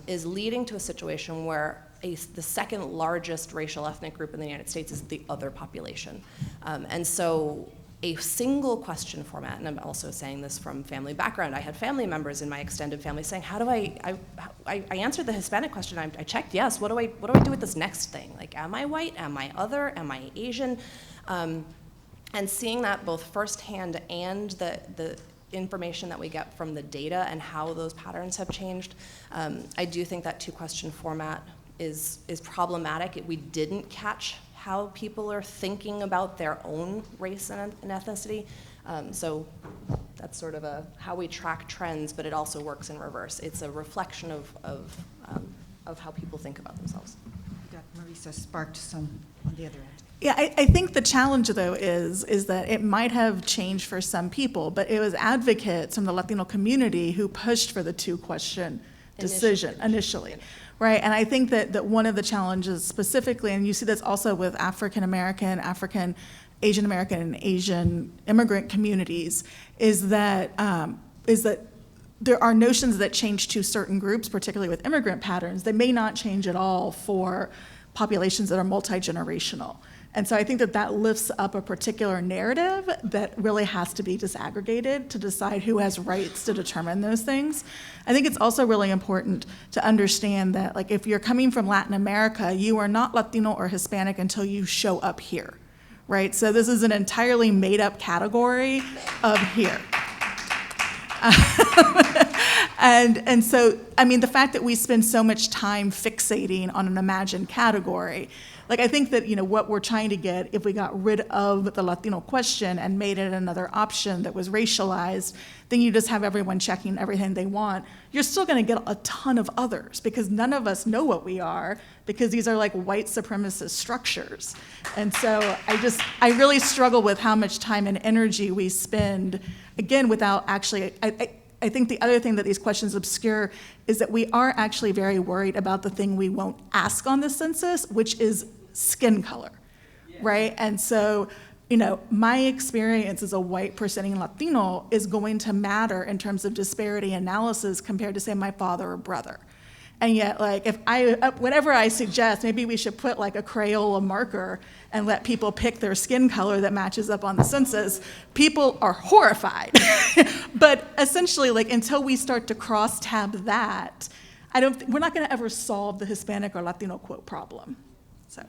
is leading to a situation where the second largest racial ethnic group in the United States is the other population. And so a single question format, and I'm also saying this from family background, I had family members in my extended family saying, how do I answered the Hispanic question, I checked yes, what do I do with this next thing? Like, am I white, am I other, am I Asian? And seeing that both firsthand and the information that we get from the data and how those patterns have changed, I do think that two-question format is problematic. We didn't catch how people are thinking about their own race and ethnicity. So that's sort of how we track trends, but it also works in reverse. It's a reflection of how people think about themselves. Marisa sparked some on the other end. Yeah, I think the challenge, though, is that it might have changed for some people, but it was advocates from the Latino community who pushed for the two-question decision initially, right? And I think that one of the challenges specifically, and you see this also with African American, Asian American, and Asian immigrant communities, is that there are notions that change to certain groups, particularly with immigrant patterns, that may not change at all for populations that are multi-generational. And so I think that lifts up a particular narrative that really has to be disaggregated to decide who has rights to determine those things. I think it's also really important to understand that, like, if you're coming from Latin America, you are not Latino or Hispanic until you show up here, right? So this is an entirely made-up category of here. And so, I mean, the fact that we spend so much time fixating on an imagined category, like, I think that, what we're trying to get, if we got rid of the Latino question and made it another option that was racialized, then you just have everyone checking everything they want. You're still going to get a ton of others because none of us know what we are, because these are like white supremacist structures. And so I really struggle with how much time and energy we spend, again, without actually, I think the other thing that these questions obscure is that we are actually very worried about the thing we won't ask on the census, which is skin color, right? And so, my experience as a white presenting Latino is going to matter in terms of disparity analysis compared to, say, my father or brother. And yet, like, whenever I suggest, maybe we should put like a Crayola marker and let people pick their skin color that matches up on the census, people are horrified. But essentially, like, until we start to cross-tab that, we're not going to ever solve the Hispanic or Latino quote problem. So,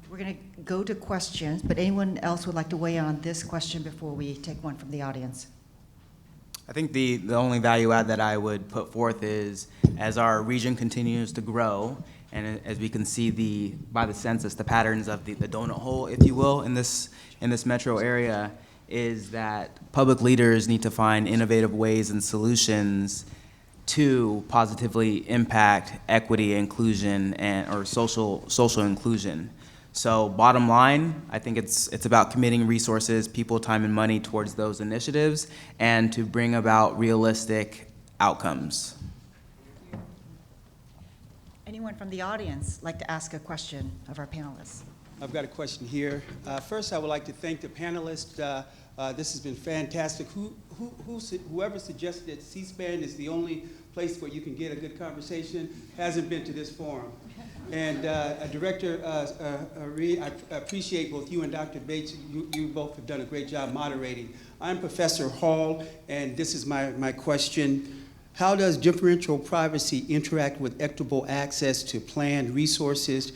we're going to go to questions, but anyone else would like to weigh in on this question before we take one from the audience? I think the only value add that I would put forth is, as our region continues to grow, and as we can see by the census, the patterns of the donut hole, if you will, in this metro area, is that public leaders need to find innovative ways and solutions to positively impact equity, inclusion, or social inclusion. So bottom line, I think it's about committing resources, people, time, and money towards those initiatives and to bring about realistic outcomes. Anyone from the audience like to ask a question of our panelists? I've got a question here. First, I would like to thank the panelists. This has been fantastic. Whoever suggested that C-SPAN is the only place where you can get a good conversation hasn't been to this forum. And Director Reed, I appreciate both you and Dr. Bates. You both have done a great job moderating. I'm Professor Hall, and this is my question. How does differential privacy interact with equitable access to planned resources,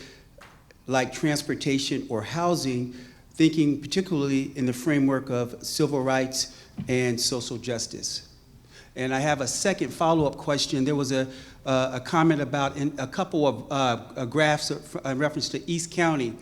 like transportation or housing, thinking particularly in the framework of civil rights and social justice. And I have a second follow-up question. There was a comment about a couple of graphs in reference to East County,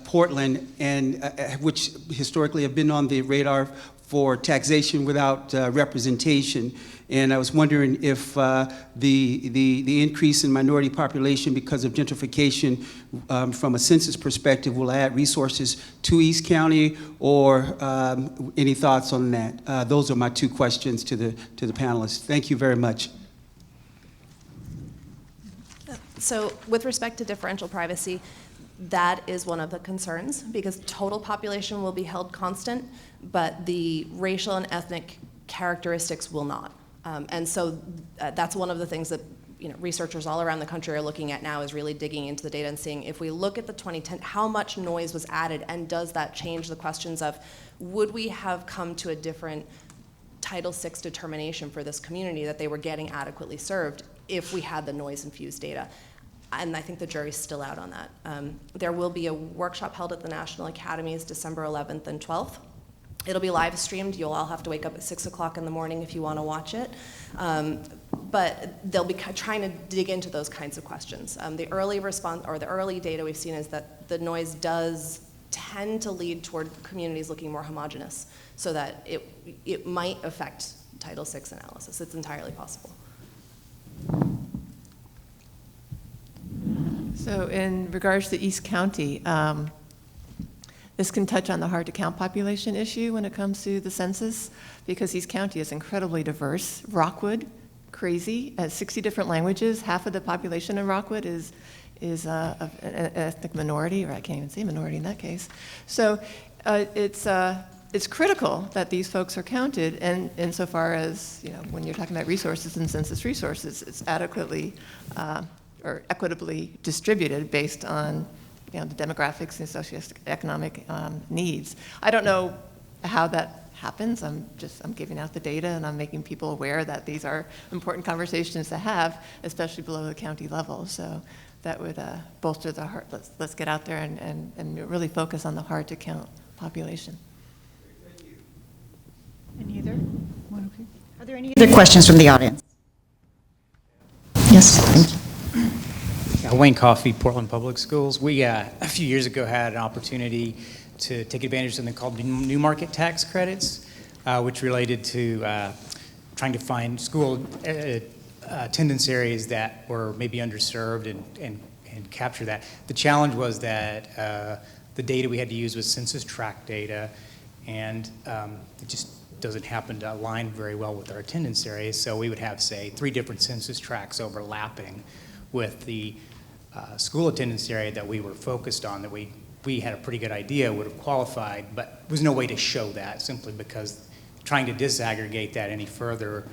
Portland, and which historically have been on the radar for taxation without representation. And I was wondering if the increase in minority population because of gentrification from a census perspective will add resources to East County, or any thoughts on that? Those are my two questions to the panelists. Thank you very much. So with respect to differential privacy, that is one of the concerns, because total population will be held constant, but the racial and ethnic characteristics will not. And so that's one of the things that researchers all around the country are looking at now, is really digging into the data and seeing, if we look at the 2010, how much noise was added, and does that change the questions of, would we have come to a different Title VI determination for this community that they were getting adequately served if we had the noise-infused data? And I think the jury's still out on that. There will be a workshop held at the National Academies December 11th and 12th. It'll be live streamed. You'll all have to wake up at 6 o'clock in the morning if you want to watch it. But they'll be trying to dig into those kinds of questions. The early response, or the early data we've seen, is that the noise does tend to lead toward communities looking more homogenous, so that it might affect Title VI analysis. It's entirely possible. So in regards to East County, this can touch on the hard-to-count population issue when it comes to the census, because East County is incredibly diverse. Rockwood, crazy, has 60 different languages. Half of the population in Rockwood is of an ethnic minority, or I can't even say minority in that case. So it's critical that these folks are counted, and insofar as, when you're talking about resources and census resources, it's adequately or equitably distributed based on the demographics and socioeconomic needs. I don't know how that happens. I'm giving out the data, and I'm making people aware that these are important conversations to have, especially below the county level. So that would bolster the heart. Let's get out there and really focus on the hard to count population. Any other? Are there any other questions from the audience? Yes, thank you. Wayne Coffey, Portland Public Schools. We, a few years ago, had an opportunity to take advantage of something called new market tax credits, which related to trying to find school attendance areas that were maybe underserved and capture that. The challenge was that the data we had to use was census tract data, and it just doesn't happen to align very well with our attendance areas. So we would have, say, 3 different census tracts overlapping with the school attendance area that we were focused on, that we had a pretty good idea would have qualified, but there was no way to show that, simply because trying to disaggregate that any further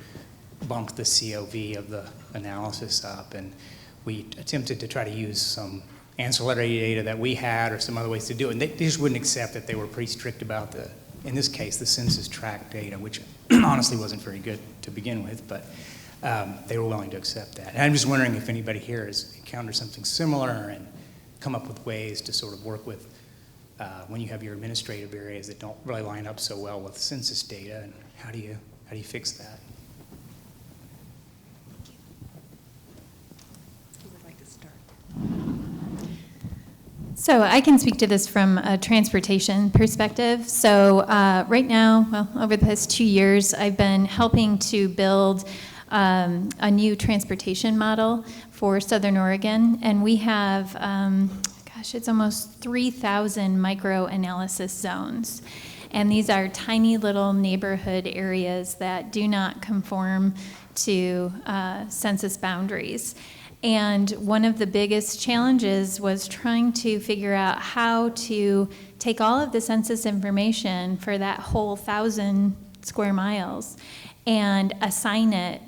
bumped the COV of the analysis up. And we attempted to try to use some ancillary data that we had, or some other ways to do it, and they just wouldn't accept it. They were pretty strict about in this case, the census tract data, which honestly wasn't very good to begin with, but they were willing to accept that. And I'm just wondering if anybody here has encountered something similar and come up with ways to sort of work with when you have your administrative areas that don't really line up so well with census data, and how do you fix that? Who would like to start? So I can speak to this from a transportation perspective. So right now, well, over the past 2 years, I've been helping to build a new transportation model for Southern Oregon, and we have, it's almost 3,000 micro-analysis zones. And these are tiny little neighborhood areas that do not conform to census boundaries. And one of the biggest challenges was trying to figure out how to take all of the census information for that whole 1,000 square miles and assign it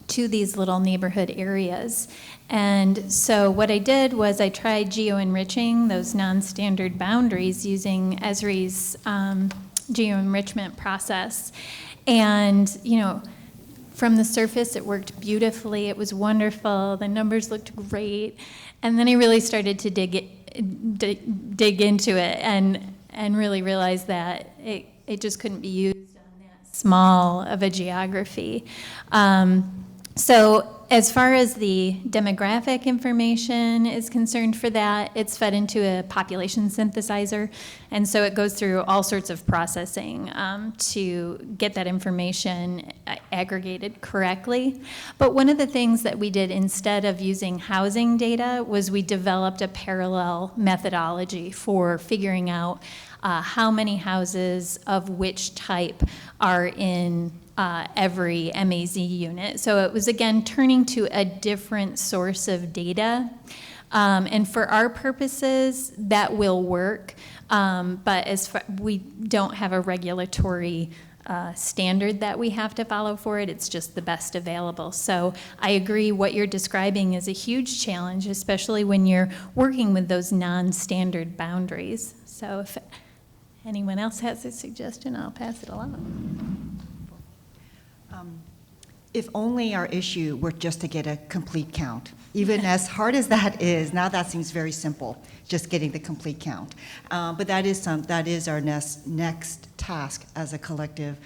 to these little neighborhood areas. And so what I did was I tried geo-enriching those non-standard boundaries using Esri's geo-enrichment process. And, from the surface, it worked beautifully. It was wonderful. The numbers looked great. And then I really started to dig into it and really realized that it just couldn't be used on that small of a geography. So as far as the demographic information is concerned for that, it's fed into a population synthesizer. And so it goes through all sorts of processing to get that information aggregated correctly. But one of the things that we did instead of using housing data was we developed a parallel methodology for figuring out how many houses of which type are in every MAZ unit. So it was, again, turning to a different source of data. And for our purposes, that will work. But as far, we don't have a regulatory standard that we have to follow for it. It's just the best available. So I agree what you're describing is a huge challenge, especially when you're working with those non-standard boundaries. So if anyone else has a suggestion, I'll pass it along. If only our issue were just to get a complete count. Even as hard as that is, now that seems very simple, just getting the complete count. But that is our next task as a collective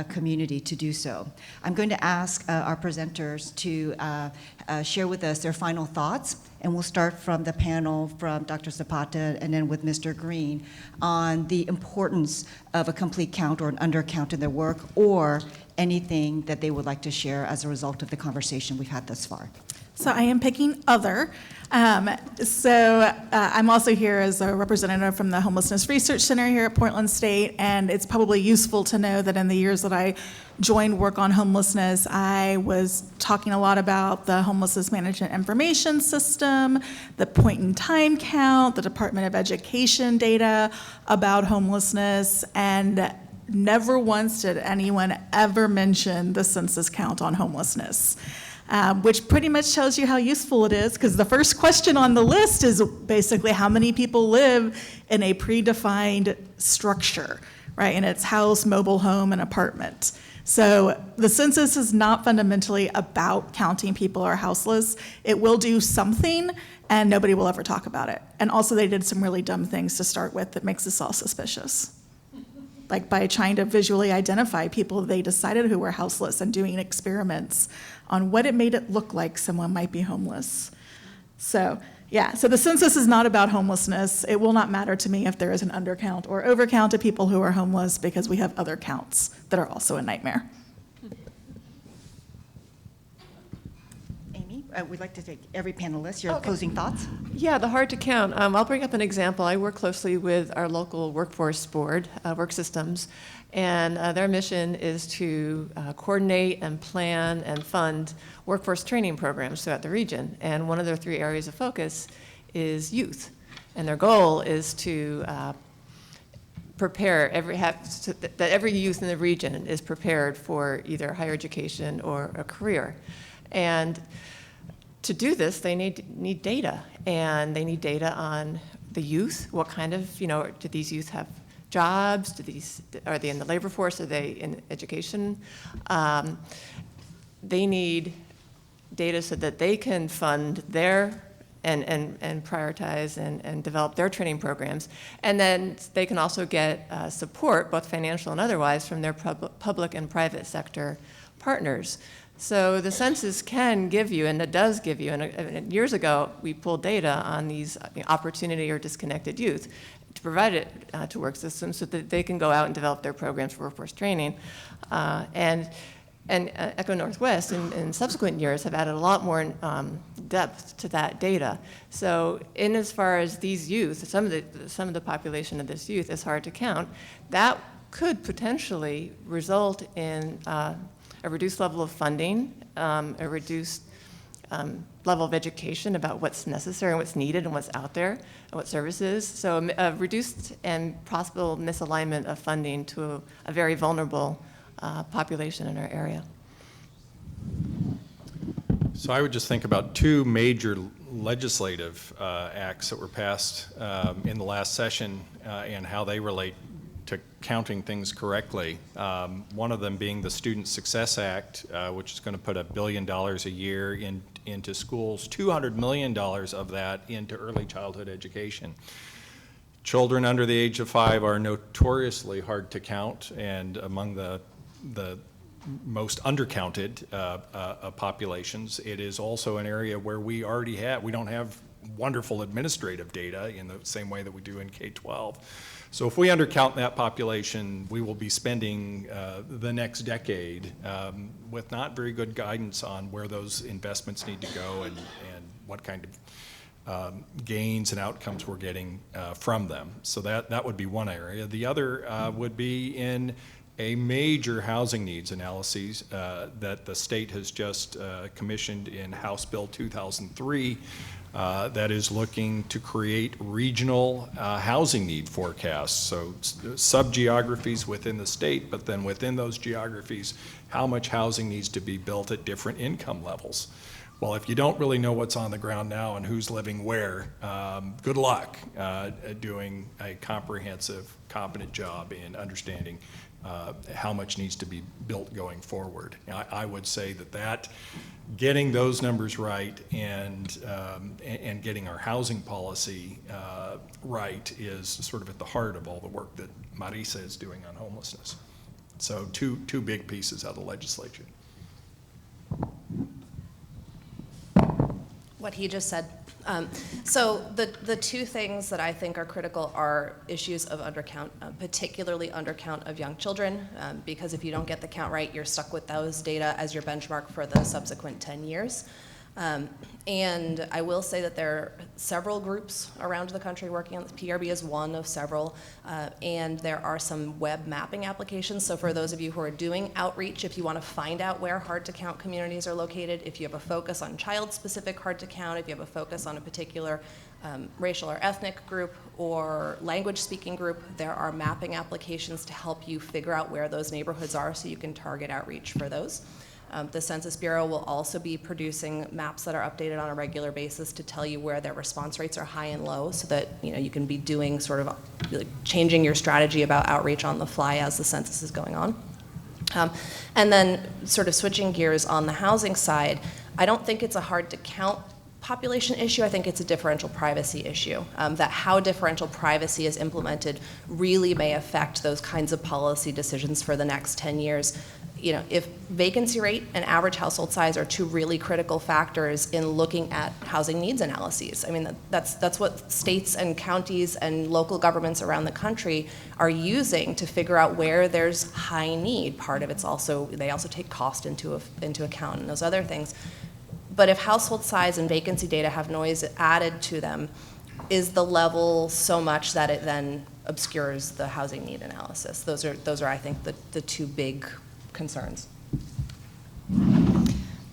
community to do so. I'm going to ask our presenters to share with us their final thoughts, and we'll start from the panel from Dr. Zapata and then with Mr. Green on the importance of a complete count or an undercount in their work, or anything that they would like to share as a result of the conversation we've had thus far. So I am picking other. I'm also here as a representative from the Homelessness Research Center here at Portland State, and it's probably useful to know that in the years that I joined work on homelessness, I was talking a lot about the Homelessness Management Information System, the point-in-time count, the Department of Education data about homelessness, and never once did anyone ever mention the census count on homelessness. Which pretty much tells you how useful it is, because the first question on the list is basically how many people live in a predefined structure, right? And it's house, mobile home, and apartment. So the census is not fundamentally about counting people who are houseless. It will do something, and nobody will ever talk about it. And also they did some really dumb things to start with that makes us all suspicious. Like by trying to visually identify people they decided who were houseless and doing experiments on what it made it look like someone might be homeless. So the census is not about homelessness. It will not matter to me if there is an undercount or overcount of people who are homeless, because we have other counts that are also a nightmare. Amy, we'd like to take every panelist, your closing thoughts. Yeah, the hard to count. I'll bring up an example. I work closely with our local workforce board, Work Systems, and their mission is to coordinate and plan and fund workforce training programs throughout the region. And one of their 3 areas of focus is youth. And their goal is to prepare that every youth in the region is prepared for either higher education or a career. And to do this, they need data, and they need data on the youth. What kind of, do these youth have jobs? Are they in the labor force? Are they in education? They need data so that they can fund their and prioritize and develop their training programs. And then they can also get support, both financial and otherwise, from their public and private sector partners. So the census can give you, and it does give you, and years ago we pulled data on these opportunity or disconnected youth to provide it to work systems so that they can go out and develop their programs for workforce training. And Echo Northwest in subsequent years have added a lot more depth to that data. So in as far as these youth, some of the population of this youth is hard to count, that could potentially result in a reduced level of funding, a reduced level of education about what's necessary and what's needed and what's out there and what services. So a reduced and possible misalignment of funding to a very vulnerable population in our area. So I would just think about 2 major legislative acts that were passed in the last session and how they relate counting things correctly. One of them being the Student Success Act, which is going to put $1 billion a year into schools, $200 million of that into early childhood education. Children under the age of 5 are notoriously hard to count, and among the most undercounted populations. It is also an area where we don't have wonderful administrative data in the same way that we do in K-12. So if we undercount that population, we will be spending the next decade with not very good guidance on where those investments need to go and what kind of gains and outcomes we're getting from them. So that would be one area. The other would be in a major housing needs analysis that the state has just commissioned in House Bill 2003 that is looking to create regional housing need forecasts. So sub-geographies within the state, but then within those geographies, how much housing needs to be built at different income levels. Well, if you don't really know what's on the ground now and who's living where, good luck doing a comprehensive, competent job in understanding how much needs to be built going forward. I would say that getting those numbers right and getting our housing policy right is sort of at the heart of all the work that Marisa is doing on homelessness. So two big pieces out of the legislature. What he just said. So the two things that I think are critical are issues of undercount, particularly undercount of young children, because if you don't get the count right, you're stuck with those data as your benchmark for the subsequent 10 years. And I will say that there are several groups around the country working on this. PRB is one of several, and there are some web mapping applications. So for those of you who are doing outreach, if you want to find out where hard-to-count communities are located, if you have a focus on child-specific hard-to-count, if you have a focus on a particular racial or ethnic group or language-speaking group, there are mapping applications to help you figure out where those neighborhoods are so you can target outreach for those. The Census Bureau will also be producing maps that are updated on a regular basis to tell you where their response rates are high and low so that you can be doing sort of changing your strategy about outreach on the fly as the census is going on. And then sort of switching gears on the housing side, I don't think it's a hard to count population issue. I think it's a differential privacy issue. That how differential privacy is implemented really may affect those kinds of policy decisions for the next 10 years. If vacancy rate and average household size are two really critical factors in looking at housing needs analyses. I mean, that's what states and counties and local governments around the country are using to figure out where there's high need. Part of it's also, they also take cost into account and those other things. But if household size and vacancy data have noise added to them, is the level so much that it then obscures the housing need analysis? Those are I think, the two big concerns.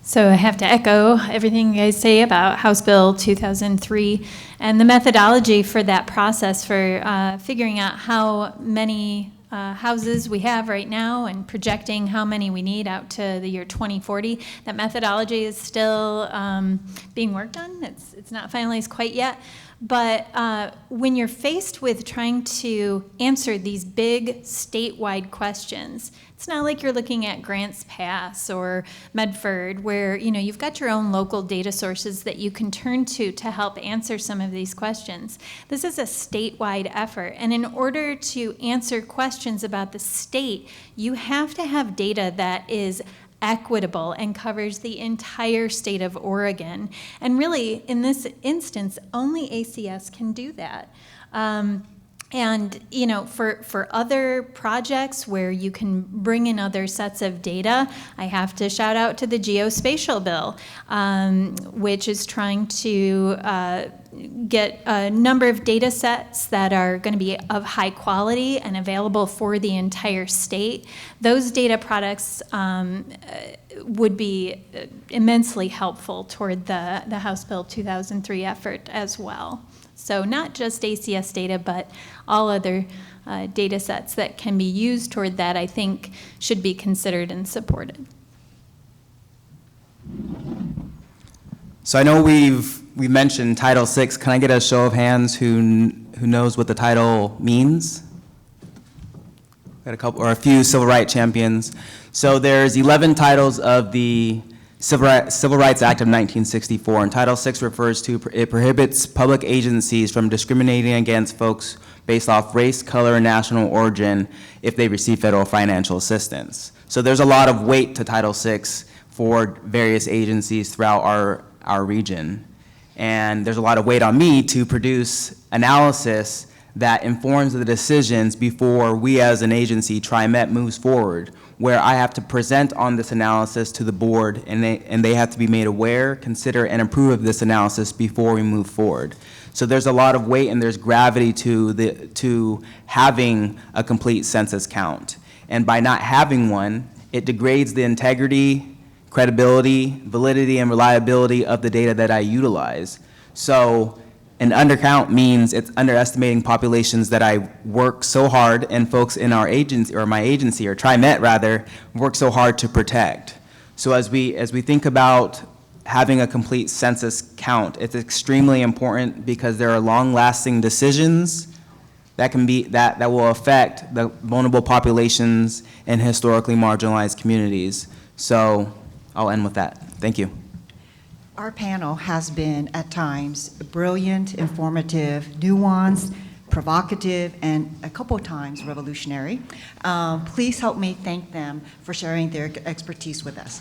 So I have to echo everything you guys say about House Bill 2003 and the methodology for that process for figuring out how many houses we have right now and projecting how many we need out to the year 2040. That methodology is still being worked on. It's not finalized quite yet. But when you're faced with trying to answer these big statewide questions, it's not like you're looking at Grants Pass or Medford where you've got your own local data sources that you can turn to help answer some of these questions. This is a statewide effort, and in order to answer questions about the state, you have to have data that is equitable and covers the entire state of Oregon. And really, in this instance, only ACS can do that. And for other projects where you can bring in other sets of data, I have to shout out to the geospatial bill, which is trying to get a number of data sets that are going to be of high quality and available for the entire state. Those data products would be immensely helpful toward the House Bill 2003 effort as well. So not just ACS data, but all other data sets that can be used toward that, I think, should be considered and supported. So I know we've mentioned Title VI. Can I get a show of hands who knows what the title means? got a couple, or a few civil rights champions. So there's 11 titles of the Civil Rights Act of 1964, and Title VI refers to, it prohibits public agencies from discriminating against folks based off race, color, and national origin if they receive federal financial assistance. So there's a lot of weight to Title VI for various agencies throughout our region. And there's a lot of weight on me to produce analysis that informs the decisions before we as an agency, TriMet, moves forward, where I have to present on this analysis to the board, and they have to be made aware, consider, and approve of this analysis before we move forward. So there's a lot of weight and there's gravity to having a complete census count. And by not having one, it degrades the integrity, credibility, validity, and reliability of the data that I utilize. So an undercount means it's underestimating populations that I work so hard, and folks in our agency, or my agency, or TriMet rather, work so hard to protect. So as we think about having a complete census count, it's extremely important because there are long-lasting decisions that will affect the vulnerable populations and historically marginalized communities. So I'll end with that. Thank you. Our panel has been, at times, brilliant, informative, nuanced, provocative, and a couple of times revolutionary. Please help me thank them for sharing their expertise with us.